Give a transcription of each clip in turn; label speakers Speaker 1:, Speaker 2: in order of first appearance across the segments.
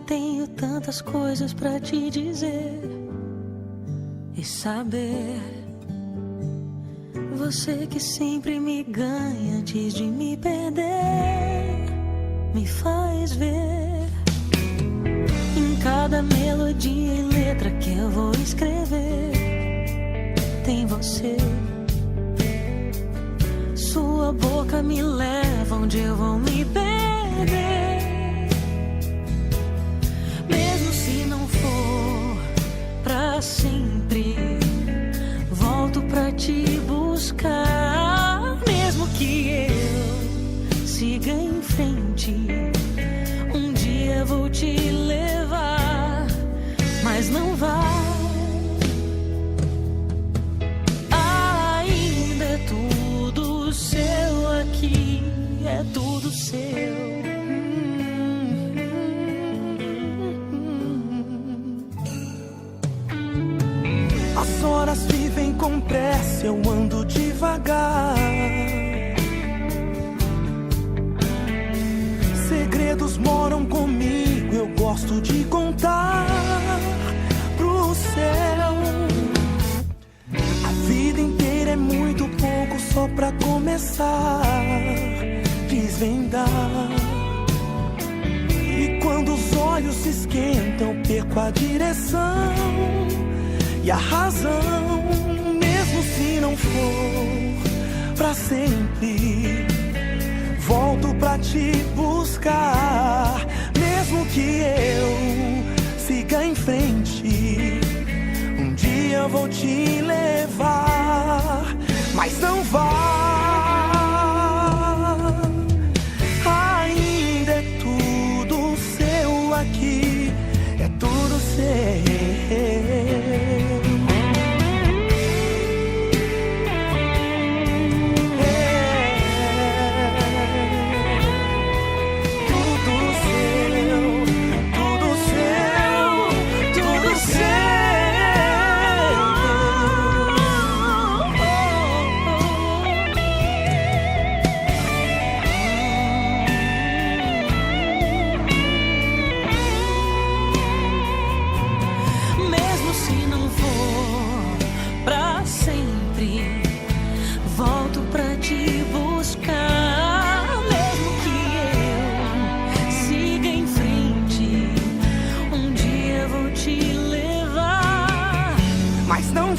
Speaker 1: tenho tantas coisas pra te dizer e saber. Você que sempre me ganha antes de me perder, me faz ver em cada melodia e letra que eu vou escrever. Tem você. Sua boca me leva onde eu vou me perder. Mesmo se não for pra sempre, volto pra te buscar. Mesmo que eu siga em frente, um dia vou te levar, mas não vai. Ainda é tudo seu aqui, é tudo seu.
Speaker 2: As horas vivem com pressa, eu ando devagar. Segredos moram comigo, eu gosto de contar pro céu. A vida inteira é muito pouco só pra começar, desvendar. E quando os olhos se esquentam, perco a direção e a razão. Mesmo se não for pra sempre, volto pra te buscar. Mesmo que eu siga em frente, um dia eu vou te levar, mas não vá. Ainda é tudo seu aqui, é tudo seu.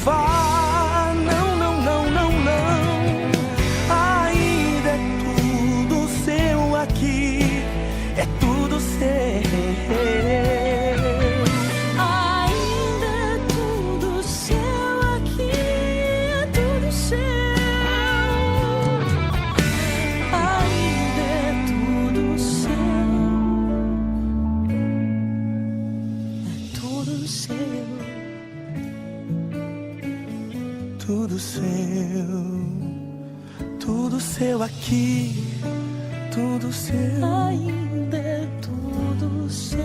Speaker 2: Vá, não, não, não, não, não. Ainda é tudo seu aqui, é tudo seu.
Speaker 1: Ainda é tudo seu aqui, é tudo seu. Ainda é tudo seu, é tudo seu. Tudo seu aqui, tudo seu. Ainda é tudo seu.